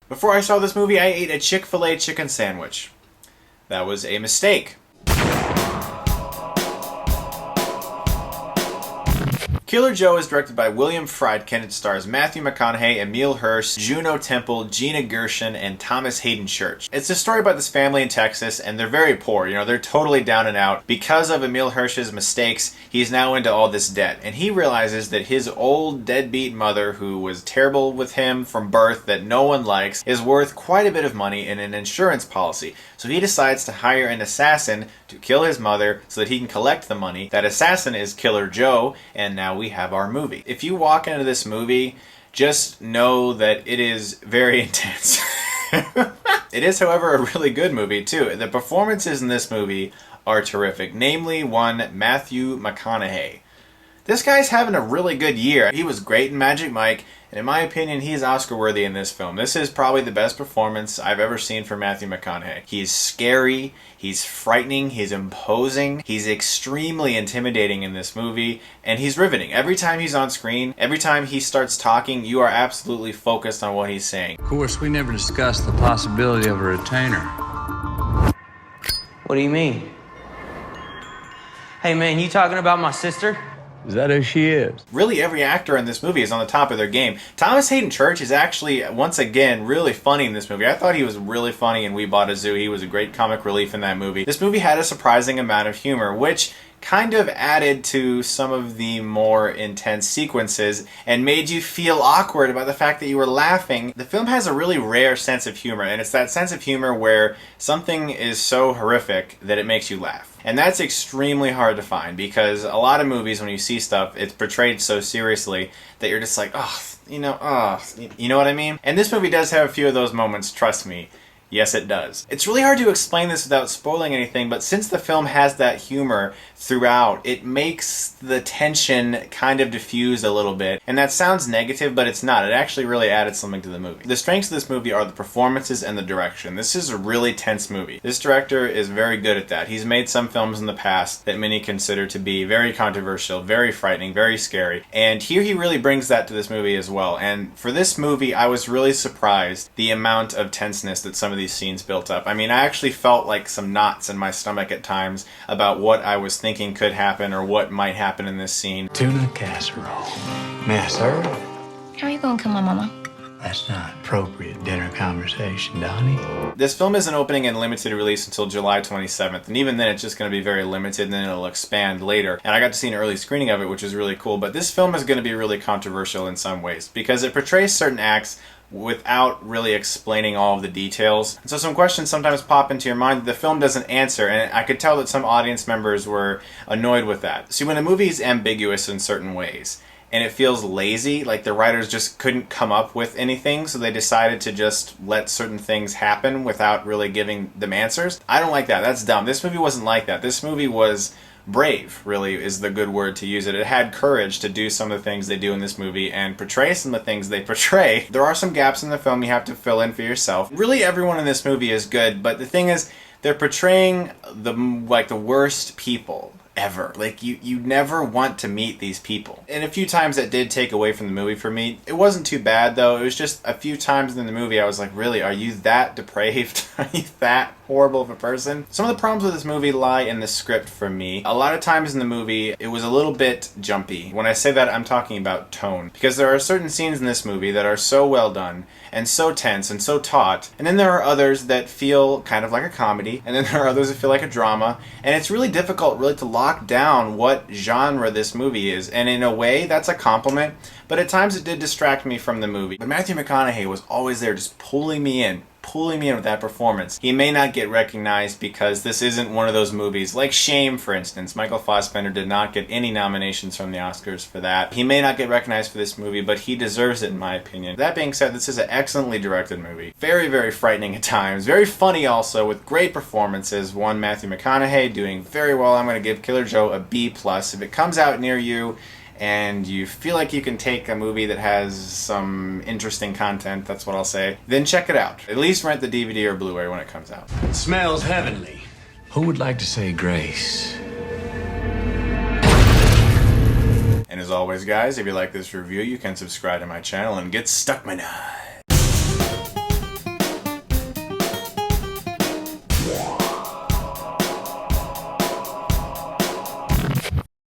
Before I saw this movie, I ate a Chick-fil-A chicken sandwich. That was a mistake. Killer Joe is directed by William Friedkin. It stars Matthew McConaughey, Emile Hirsch, Juno Temple, Gina Gershon, and Thomas Haden Church. It's a story about this family in Texas, and they're very poor. You know, they're totally down and out. Because of Emile Hirsch's mistakes, he's now into all this debt. And he realizes that his old deadbeat mother, who was terrible with him from birth, that no one likes, is worth quite a bit of money in an insurance policy. So he decides to hire an assassin to kill his mother so that he can collect the money. That assassin is Killer Joe, and now we have our movie. If you walk into this movie, just know that it is very intense. It is, however, a really good movie, too. The performances in this movie are terrific, namely one Matthew McConaughey. This guy's having a really good year. He was great in Magic Mike, and in my opinion, he's Oscar-worthy in this film. This is probably the best performance I've ever seen from Matthew McConaughey. He's scary, he's frightening, he's imposing, he's extremely intimidating in this movie, and he's riveting. Every time he's on screen, every time he starts talking, you are absolutely focused on what he's saying. Of course, we never discussed the possibility of a retainer. What do you mean? Hey man, you talking about my sister? Is that who she is? Really, every actor in this movie is on the top of their game. Thomas Haden Church is actually, once again, really funny in this movie. I thought he was really funny in We Bought a Zoo. He was a great comic relief in that movie. This movie had a surprising amount of humor, which kind of added to some of the more intense sequences and made you feel awkward about the fact that you were laughing. The film has a really rare sense of humor, and it's that sense of humor where something is so horrific that it makes you laugh. And that's extremely hard to find, because a lot of movies, when you see stuff, it's portrayed so seriously that you're just like, you know what I mean? And this movie does have a few of those moments, trust me. Yes, it does. It's really hard to explain this without spoiling anything, but since the film has that humor throughout, it makes the tension kind of diffuse a little bit. And that sounds negative, but it's not. It actually really added something to the movie. The strengths of this movie are the performances and the direction. This is a really tense movie. This director is very good at that. He's made some films in the past that many consider to be very controversial, very frightening, very scary. And here he really brings that to this movie as well. And for this movie, I was really surprised the amount of tenseness that some of these scenes built up. I mean, I actually felt like some knots in my stomach at times about what I was thinking could happen or what might happen in this scene. Tuna casserole. May I serve? How are you gonna kill my mama? That's not appropriate dinner conversation, Donnie. This film isn't opening in limited release until July 27th, and even then it's just going to be very limited, and then it'll expand later. And I got to see an early screening of it, which is really cool, but this film is going to be really controversial in some ways, because it portrays certain acts without really explaining all of the details. And so some questions sometimes pop into your mind that the film doesn't answer, and I could tell that some audience members were annoyed with that. See, when a movie is ambiguous in certain ways, and it feels lazy, like the writers just couldn't come up with anything, so they decided to just let certain things happen without really giving them answers. I don't like that. That's dumb. This movie wasn't like that. This movie was brave, really, is the good word to use it. It had courage to do some of the things they do in this movie and portray some of the things they portray. There are some gaps in the film you have to fill in for yourself. Really, everyone in this movie is good, but the thing is, they're portraying the worst people ever. Like, you never want to meet these people. And a few times that did take away from the movie for me. It wasn't too bad, though. It was just a few times in the movie I was like, really, are you that depraved? Are you that horrible of a person? Some of the problems with this movie lie in the script for me. A lot of times in the movie, it was a little bit jumpy. When I say that, I'm talking about tone. Because there are certain scenes in this movie that are so well done, and so tense, and so taut. And then there are others that feel kind of like a comedy, and then there are others that feel like a drama. And it's really difficult, really, to lock down what genre this movie is. And in a way, that's a compliment. But at times it did distract me from the movie. But Matthew McConaughey was always there, just pulling me in with that performance. He may not get recognized because this isn't one of those movies, like Shame, for instance. Michael Fassbender did not get any nominations from the Oscars for that. He may not get recognized for this movie, but he deserves it in my opinion. That being said, this is an excellently directed movie. Very, very frightening at times. Very funny also, with great performances. One, Matthew McConaughey doing very well. I'm going to give Killer Joe a B+. If it comes out near you, and you feel like you can take a movie that has some interesting content, that's what I'll say, then check it out. At least rent the DVD or Blu-ray when it comes out. It smells heavenly. Who would like to say grace? And as always, guys, if you like this review, you can subscribe to my channel and get Stuckmann.